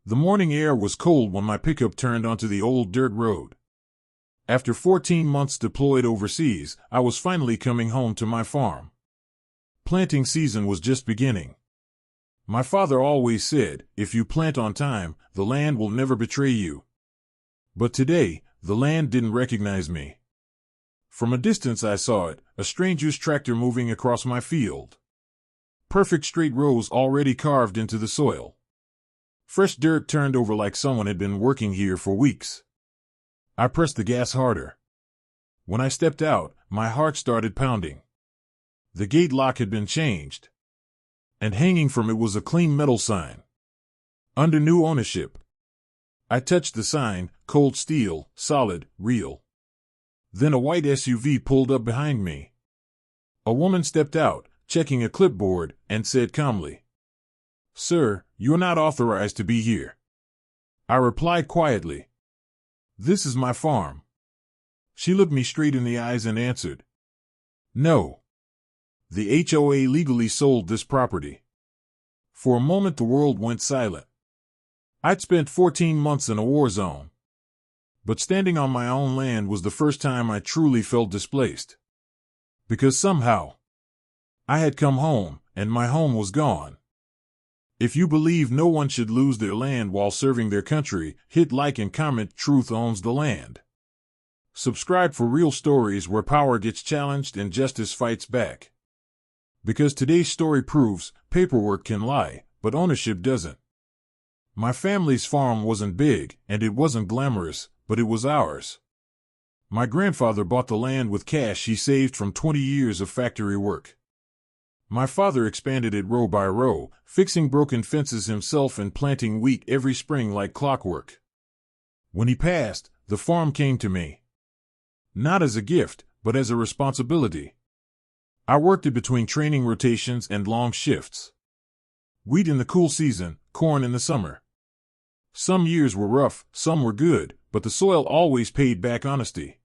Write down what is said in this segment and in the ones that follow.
The morning air was cold when my pickup turned onto the old dirt road. After 14 months deployed overseas, I was finally coming home to my farm. Planting season was just beginning. My father always said, if you plant on time, the land will never betray you. But today, the land didn't recognize me. From a distance I saw it, a stranger's tractor moving across my field. Perfect straight rows already carved into the soil. Fresh dirt turned over like someone had been working here for weeks. I pressed the gas harder. When I stepped out, my heart started pounding. The gate lock had been changed, and hanging from it was a clean metal sign. Under new ownership. I touched the sign, cold steel, solid, real. Then a white SUV pulled up behind me. A woman stepped out, checking a clipboard, and said calmly, "Sir, you're not authorized to be here." I replied quietly, "This is my farm." She looked me straight in the eyes and answered, "No. The HOA legally sold this property." For a moment the world went silent. I'd spent 14 months in a war zone. But standing on my own land was the first time I truly felt displaced. Because somehow, I had come home, and my home was gone. If you believe no one should lose their land while serving their country, hit like and comment. Truth owns the land. Subscribe for real stories where power gets challenged and justice fights back. Because today's story proves paperwork can lie, but ownership doesn't. My family's farm wasn't big, and it wasn't glamorous, but it was ours. My grandfather bought the land with cash he saved from 20 years of factory work. My father expanded it row by row, fixing broken fences himself and planting wheat every spring like clockwork. When he passed, the farm came to me. Not as a gift, but as a responsibility. I worked it between training rotations and long shifts. Wheat in the cool season, corn in the summer. Some years were rough, some were good, but the soil always paid back honesty.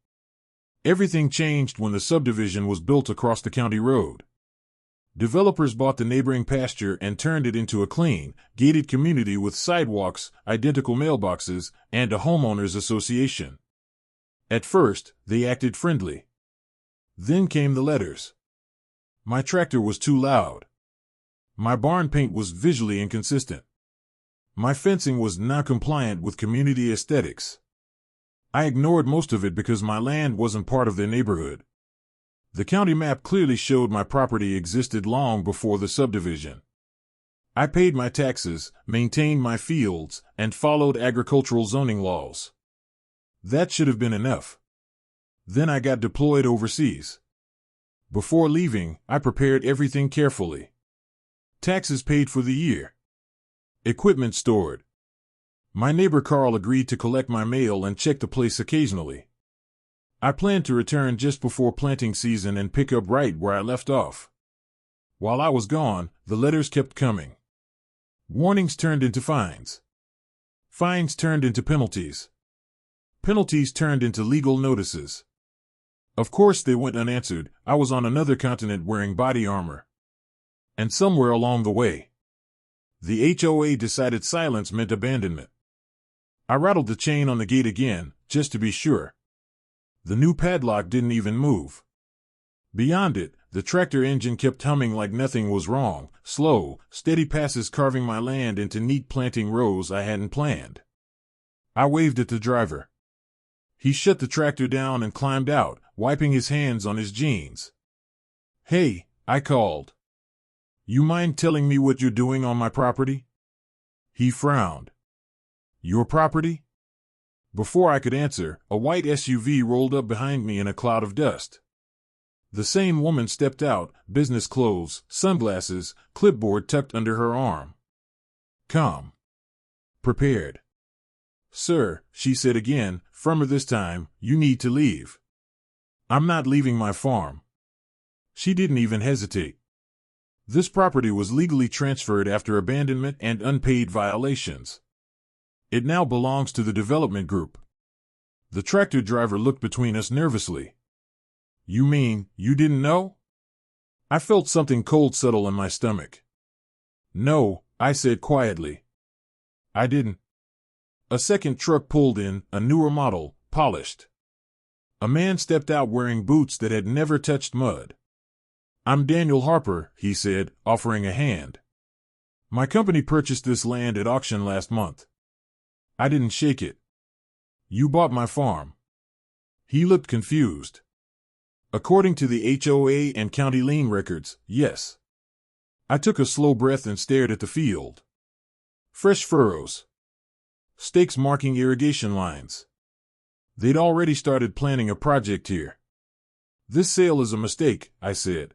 Everything changed when the subdivision was built across the county road. Developers bought the neighboring pasture and turned it into a clean, gated community with sidewalks, identical mailboxes, and a homeowners association. At first, they acted friendly. Then came the letters. My tractor was too loud. My barn paint was visually inconsistent. My fencing was not compliant with community aesthetics. I ignored most of it because my land wasn't part of their neighborhood. The county map clearly showed my property existed long before the subdivision. I paid my taxes, maintained my fields, and followed agricultural zoning laws. That should have been enough. Then I got deployed overseas. Before leaving, I prepared everything carefully. Taxes paid for the year. Equipment stored. My neighbor Carl agreed to collect my mail and check the place occasionally. I planned to return just before planting season and pick up right where I left off. While I was gone, the letters kept coming. Warnings turned into fines. Fines turned into penalties. Penalties turned into legal notices. Of course they went unanswered. I was on another continent wearing body armor. And somewhere along the way, the HOA decided silence meant abandonment. I rattled the chain on the gate again, just to be sure. The new padlock didn't even move. Beyond it, the tractor engine kept humming like nothing was wrong, slow, steady passes carving my land into neat planting rows I hadn't planned. I waved at the driver. He shut the tractor down and climbed out, wiping his hands on his jeans. "Hey," I called. "You mind telling me what you're doing on my property?" He frowned. "Your property?" Before I could answer, a white SUV rolled up behind me in a cloud of dust. The same woman stepped out, business clothes, sunglasses, clipboard tucked under her arm. Calm. Prepared. "Sir," she said again, firmer this time, "you need to leave." "I'm not leaving my farm." She didn't even hesitate. This property was legally transferred after abandonment and unpaid violations. It now belongs to the development group. The tractor driver looked between us nervously. "You mean, you didn't know?" I felt something cold settle in my stomach. "No," I said quietly. "I didn't." A second truck pulled in, a newer model, polished. A man stepped out wearing boots that had never touched mud. "I'm Daniel Harper," he said, offering a hand. "My company purchased this land at auction last month." I didn't shake it. "You bought my farm." He looked confused. "According to the HOA and county lien records, yes." I took a slow breath and stared at the field. Fresh furrows. Stakes marking irrigation lines. They'd already started planning a project here. "This sale is a mistake," I said.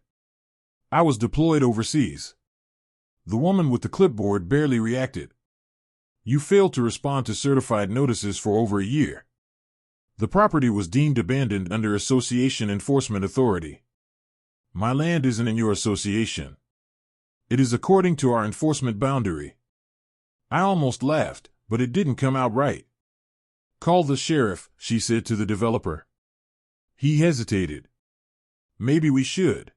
"I was deployed overseas." The woman with the clipboard barely reacted. "You failed to respond to certified notices for over a year. The property was deemed abandoned under Association Enforcement Authority." "My land isn't in your association. It is according to our enforcement boundary." I almost laughed, but it didn't come out right. "Call the sheriff," she said to the developer. He hesitated. "Maybe we should."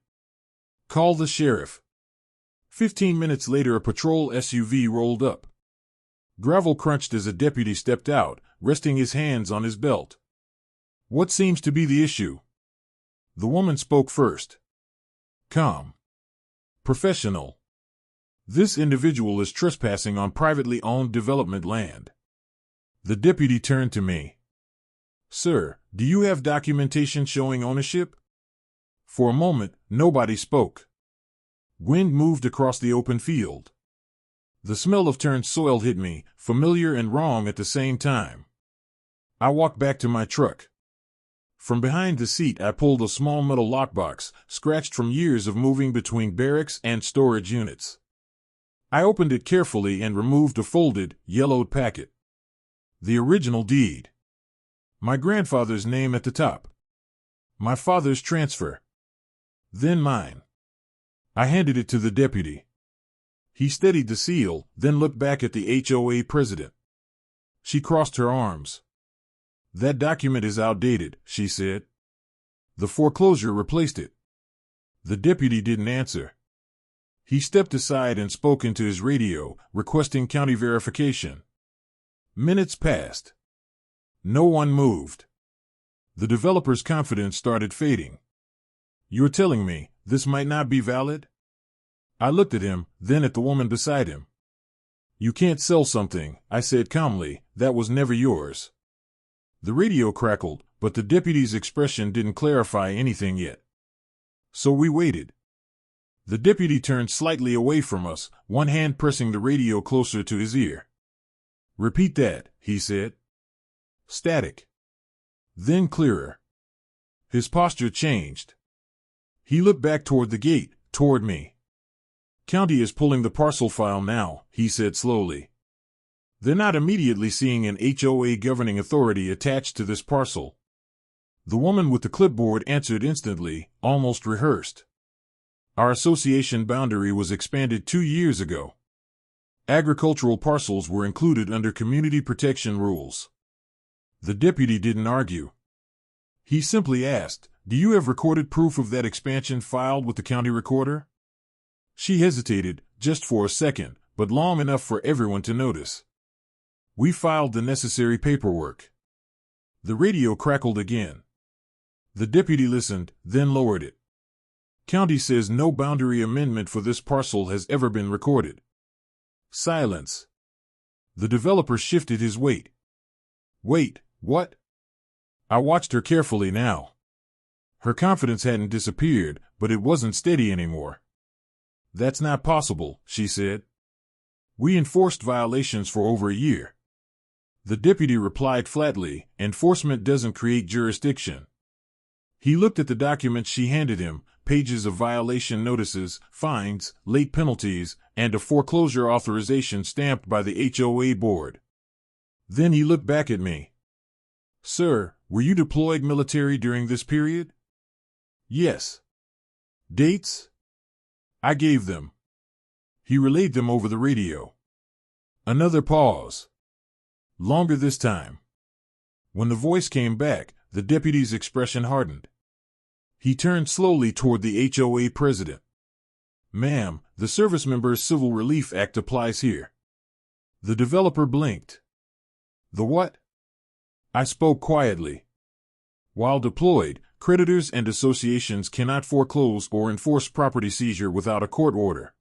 "Call the sheriff." 15 minutes later, a patrol SUV rolled up. Gravel crunched as a deputy stepped out, resting his hands on his belt. "What seems to be the issue?" The woman spoke first. Calm. Professional. "This individual is trespassing on privately owned development land." The deputy turned to me. "Sir, do you have documentation showing ownership?" For a moment, nobody spoke. Wind moved across the open field. The smell of turned soil hit me, familiar and wrong at the same time. I walked back to my truck. From behind the seat, I pulled a small metal lockbox, scratched from years of moving between barracks and storage units. I opened it carefully and removed a folded, yellowed packet. The original deed. My grandfather's name at the top. My father's transfer. Then mine. I handed it to the deputy. He steadied the seal, then looked back at the HOA president. She crossed her arms. "That document is outdated," she said. "The foreclosure replaced it." The deputy didn't answer. He stepped aside and spoke into his radio, requesting county verification. Minutes passed. No one moved. The developer's confidence started fading. "You're telling me this might not be valid?" I looked at him, then at the woman beside him. "You can't sell something," I said calmly, "that was never yours." The radio crackled, but the deputy's expression didn't clarify anything yet. So we waited. The deputy turned slightly away from us, one hand pressing the radio closer to his ear. "Repeat that," he said. Static. Then clearer. His posture changed. He looked back toward the gate, toward me. "County is pulling the parcel file now," he said slowly. "They're not immediately seeing an HOA governing authority attached to this parcel." The woman with the clipboard answered instantly, almost rehearsed. "Our association boundary was expanded 2 years ago. Agricultural parcels were included under community protection rules." The deputy didn't argue. He simply asked, "Do you have recorded proof of that expansion filed with the county recorder?" She hesitated, just for a second, but long enough for everyone to notice. "We filed the necessary paperwork." The radio crackled again. The deputy listened, then lowered it. "County says no boundary amendment for this parcel has ever been recorded." Silence. The developer shifted his weight. "Wait, what?" I watched her carefully now. Her confidence hadn't disappeared, but it wasn't steady anymore. "That's not possible," she said. "We enforced violations for over a year." The deputy replied flatly, "Enforcement doesn't create jurisdiction." He looked at the document she handed him, pages of violation notices, fines, late penalties, and a foreclosure authorization stamped by the HOA board. Then he looked back at me. "Sir, were you deployed military during this period?" "Yes." "Dates?" I gave them. He relayed them over the radio. Another pause. Longer this time. When the voice came back, the deputy's expression hardened. He turned slowly toward the HOA president. "Ma'am, the Servicemembers Civil Relief Act applies here." The developer blinked. The what? I spoke quietly. While deployed, creditors and associations cannot foreclose or enforce property seizure without a court order.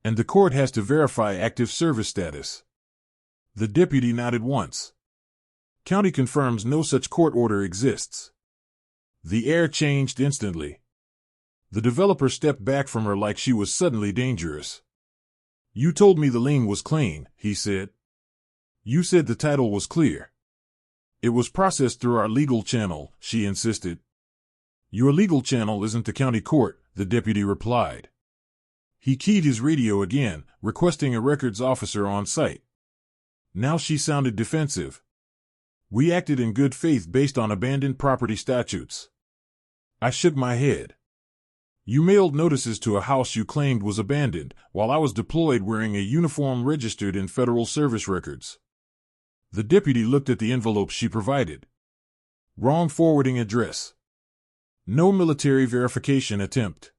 And the court has to verify active service status. The deputy nodded once. County confirms no such court order exists. The air changed instantly. The developer stepped back from her like she was suddenly dangerous. You told me the lien was clean, he said. You said the title was clear. It was processed through our legal channel, she insisted. Your legal channel isn't the county court, the deputy replied. He keyed his radio again, requesting a records officer on site. Now she sounded defensive. We acted in good faith based on abandoned property statutes. I shook my head. You mailed notices to a house you claimed was abandoned, while I was deployed wearing a uniform registered in federal service records. The deputy looked at the envelope she provided. Wrong forwarding address. No military verification attempt.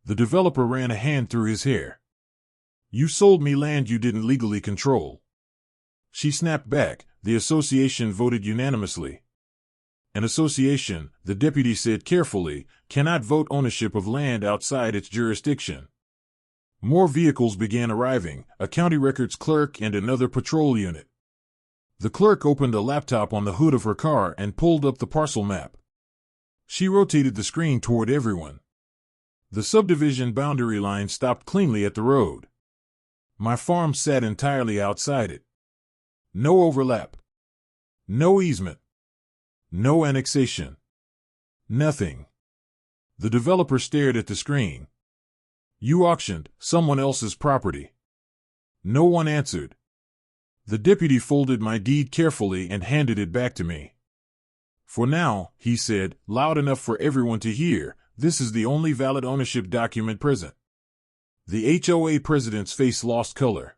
The developer ran a hand through his hair. You sold me land you didn't legally control. She snapped back. The association voted unanimously. An association, the deputy said carefully, cannot vote ownership of land outside its jurisdiction. More vehicles began arriving, a county records clerk and another patrol unit. The clerk opened a laptop on the hood of her car and pulled up the parcel map. She rotated the screen toward everyone. The subdivision boundary line stopped cleanly at the road. My farm sat entirely outside it. No overlap. No easement. No annexation. Nothing. The developer stared at the screen. You auctioned someone else's property. No one answered. The deputy folded my deed carefully and handed it back to me. For now, he said, loud enough for everyone to hear, this is the only valid ownership document present. The HOA president's face lost color.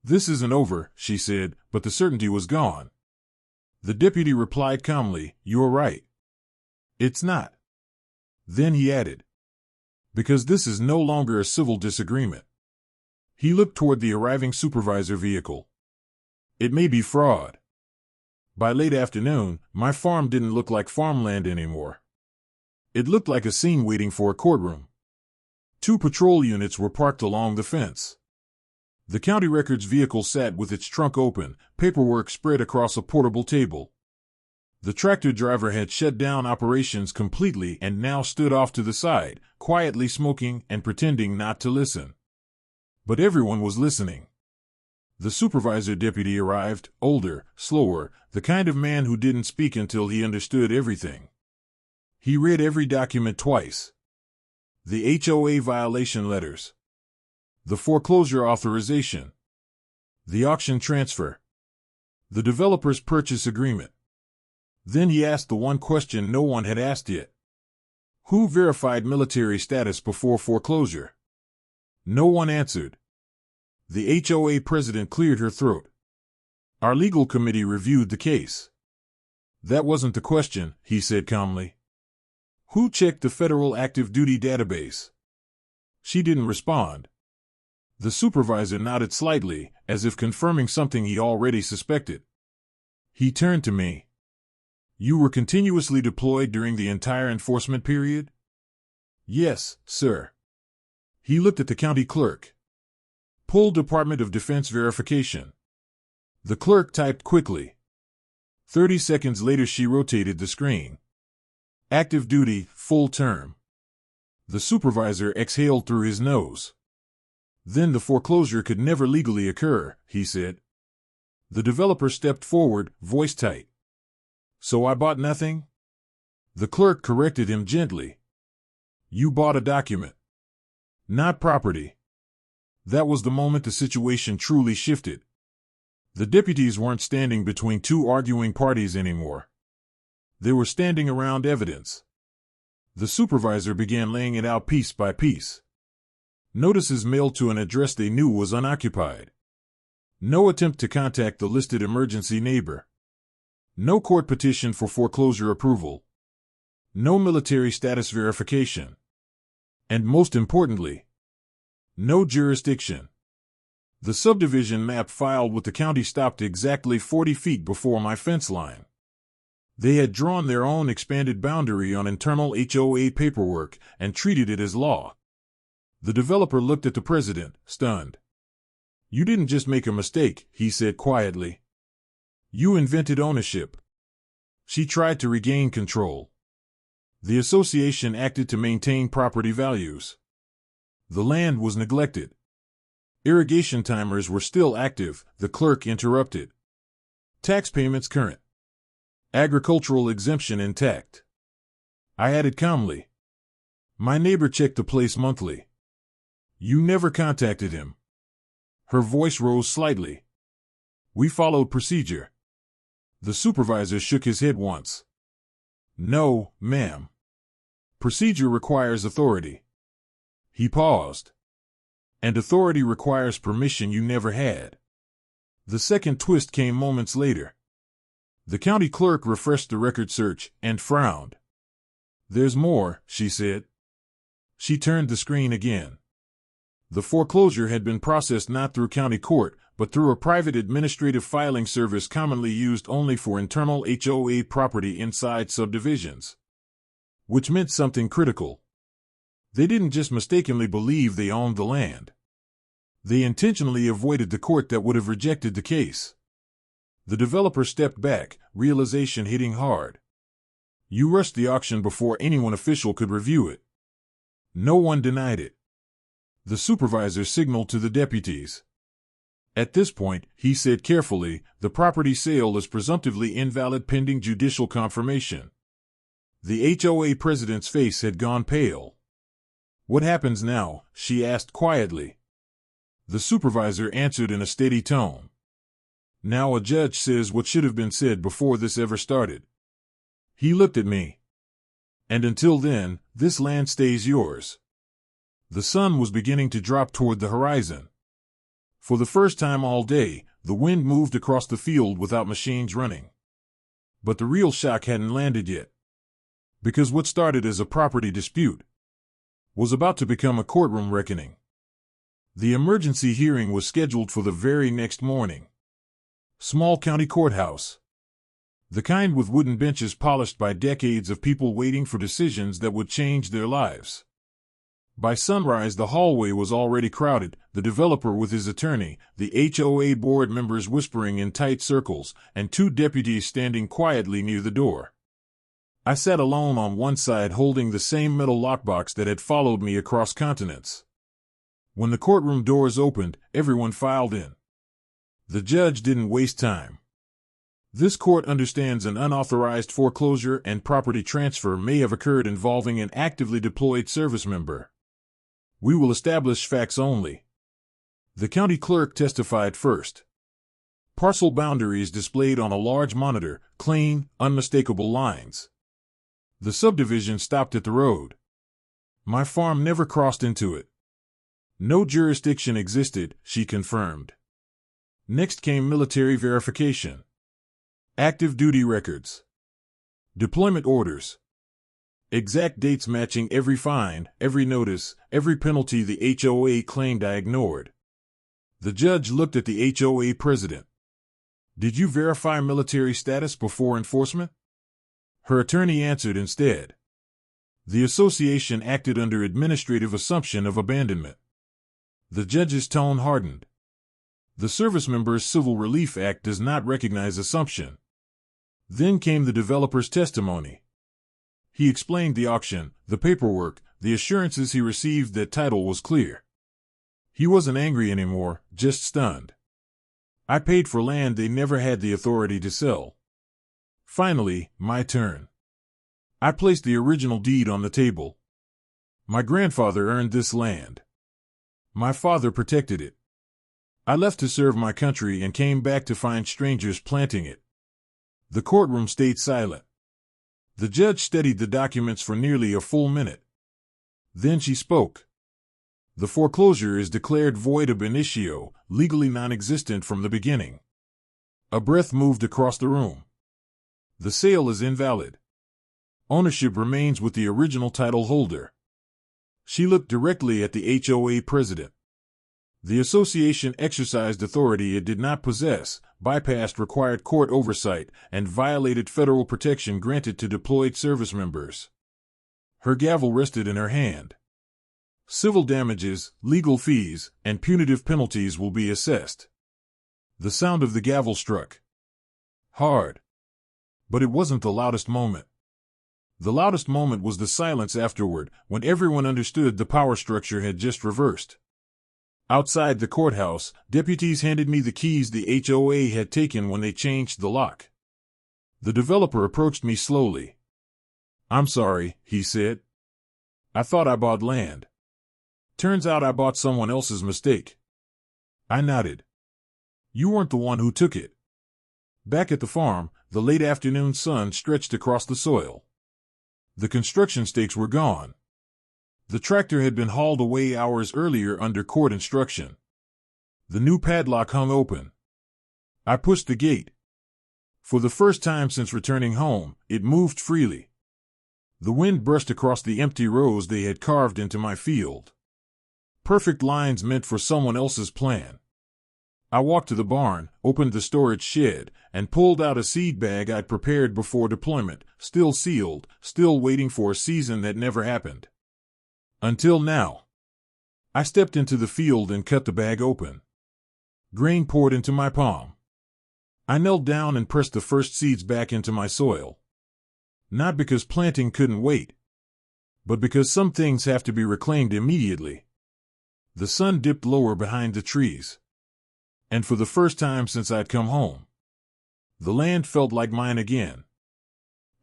This isn't over, she said, but the certainty was gone. The deputy replied calmly, you're right. It's not. Then he added, because this is no longer a civil disagreement. He looked toward the arriving supervisor vehicle. It may be fraud. By late afternoon, my farm didn't look like farmland anymore. It looked like a scene waiting for a courtroom. 2 patrol units were parked along the fence. The county records vehicle sat with its trunk open, paperwork spread across a portable table. The tractor driver had shut down operations completely and now stood off to the side, quietly smoking and pretending not to listen. But everyone was listening. The supervisor deputy arrived, older, slower, the kind of man who didn't speak until he understood everything. He read every document twice. The HOA violation letters. The foreclosure authorization. The auction transfer. The developer's purchase agreement. Then he asked the one question no one had asked yet. Who verified military status before foreclosure? No one answered. The HOA president cleared her throat. Our legal committee reviewed the case. That wasn't the question, he said calmly. Who checked the federal active duty database? She didn't respond. The supervisor nodded slightly, as if confirming something he already suspected. He turned to me. You were continuously deployed during the entire enforcement period? Yes, sir. He looked at the county clerk. Pull Department of Defense verification. The clerk typed quickly. 30 seconds later she rotated the screen. Active duty, full term. The supervisor exhaled through his nose. Then the foreclosure could never legally occur, he said. The developer stepped forward, voice tight. So I bought nothing? The clerk corrected him gently. You bought a document. Not property. That was the moment the situation truly shifted. The deputies weren't standing between 2 arguing parties anymore. They were standing around evidence. The supervisor began laying it out piece by piece. Notices mailed to an address they knew was unoccupied. No attempt to contact the listed emergency neighbor. No court petition for foreclosure approval. No military status verification. And most importantly, no jurisdiction. The subdivision map filed with the county stopped exactly 40 feet before my fence line. They had drawn their own expanded boundary on internal HOA paperwork and treated it as law. The developer looked at the president, stunned. "You didn't just make a mistake," he said quietly. "You invented ownership." She tried to regain control. The association acted to maintain property values. The land was neglected. Irrigation timers were still active, the clerk interrupted. Tax payments current. Agricultural exemption intact. I added calmly. My neighbor checked the place monthly. You never contacted him. Her voice rose slightly. We followed procedure. The supervisor shook his head once. No, ma'am. Procedure requires authority. He paused. And authority requires permission you never had. The second twist came moments later. The county clerk refreshed the record search and frowned. There's more, she said. She turned the screen again. The foreclosure had been processed not through county court, but through a private administrative filing service commonly used only for internal HOA property inside subdivisions. Which meant something critical. They didn't just mistakenly believe they owned the land. They intentionally avoided the court that would have rejected the case. The developer stepped back, realization hitting hard. You rushed the auction before anyone official could review it. No one denied it. The supervisor signaled to the deputies. At this point, he said carefully, the property sale is presumptively invalid pending judicial confirmation. The HOA president's face had gone pale. What happens now? She asked quietly. The supervisor answered in a steady tone. Now a judge says what should have been said before this ever started. He looked at me. And until then, this land stays yours. The sun was beginning to drop toward the horizon. For the first time all day, the wind moved across the field without machines running. But the real shock hadn't landed yet. Because what started as a property dispute was about to become a courtroom reckoning. The emergency hearing was scheduled for the very next morning. Small county courthouse. The kind with wooden benches polished by decades of people waiting for decisions that would change their lives. By sunrise the hallway was already crowded, the developer with his attorney, the HOA board members whispering in tight circles, and two deputies standing quietly near the door. I sat alone on one side holding the same metal lockbox that had followed me across continents. When the courtroom doors opened, everyone filed in. The judge didn't waste time. This court understands an unauthorized foreclosure and property transfer may have occurred involving an actively deployed service member. We will establish facts only. The county clerk testified first. Parcel boundaries displayed on a large monitor, clean, unmistakable lines. The subdivision stopped at the road. My farm never crossed into it. No jurisdiction existed, she confirmed. Next came military verification. Active duty records. Deployment orders. Exact dates matching every fine, every notice, every penalty the HOA claimed I ignored. The judge looked at the HOA president. Did you verify military status before enforcement? Her attorney answered instead. The association acted under administrative assumption of abandonment. The judge's tone hardened. The Servicemembers Civil Relief Act does not recognize assumption. Then came the developer's testimony. He explained the auction, the paperwork, the assurances he received that title was clear. He wasn't angry anymore, just stunned. I paid for land they never had the authority to sell. Finally, my turn. I placed the original deed on the table. My grandfather earned this land. My father protected it. I left to serve my country and came back to find strangers planting it. The courtroom stayed silent. The judge studied the documents for nearly a full minute. Then she spoke. The foreclosure is declared void ab initio, legally non-existent from the beginning. A breath moved across the room. The sale is invalid. Ownership remains with the original title holder. She looked directly at the HOA president. The association exercised authority it did not possess, bypassed required court oversight, and violated federal protection granted to deployed service members. Her gavel rested in her hand. Civil damages, legal fees, and punitive penalties will be assessed. The sound of the gavel struck hard. But it wasn't the loudest moment. The loudest moment was the silence afterward, when everyone understood the power structure had just reversed. Outside the courthouse, deputies handed me the keys the HOA had taken when they changed the lock. The developer approached me slowly. "I'm sorry," he said. "I thought I bought land. Turns out I bought someone else's mistake." I nodded. "You weren't the one who took it." Back at the farm, the late afternoon sun stretched across the soil. The construction stakes were gone. The tractor had been hauled away hours earlier under court instruction. The new padlock hung open. I pushed the gate. For the first time since returning home, it moved freely. The wind brushed across the empty rows they had carved into my field. Perfect lines meant for someone else's plan. I walked to the barn, opened the storage shed, and pulled out a seed bag I'd prepared before deployment, still sealed, still waiting for a season that never happened. Until now. I stepped into the field and cut the bag open. Grain poured into my palm. I knelt down and pressed the first seeds back into my soil. Not because planting couldn't wait, but because some things have to be reclaimed immediately. The sun dipped lower behind the trees. And for the first time since I'd come home, the land felt like mine again.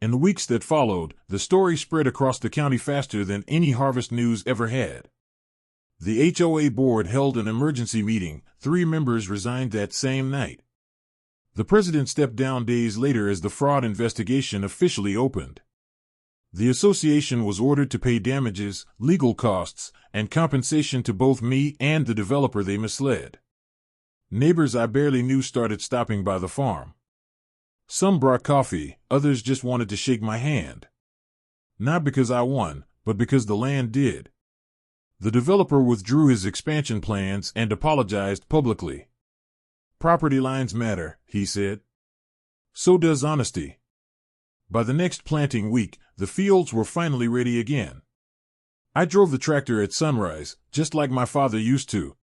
In the weeks that followed, the story spread across the county faster than any Harvest News ever had. The HOA board held an emergency meeting. 3 members resigned that same night. The president stepped down days later as the fraud investigation officially opened. The association was ordered to pay damages, legal costs, and compensation to both me and the developer they misled. Neighbors I barely knew started stopping by the farm. Some brought coffee, others just wanted to shake my hand. Not because I won, but because the land did. The developer withdrew his expansion plans and apologized publicly. "Property lines matter," he said. "So does honesty." By the next planting week, the fields were finally ready again. I drove the tractor at sunrise, just like my father used to.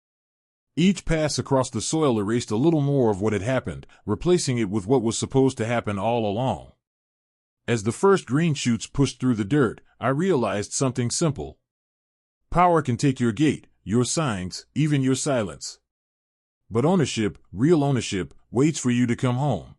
Each pass across the soil erased a little more of what had happened, replacing it with what was supposed to happen all along. As the first green shoots pushed through the dirt, I realized something simple. Power can take your gate, your signs, even your silence. But ownership, real ownership, waits for you to come home.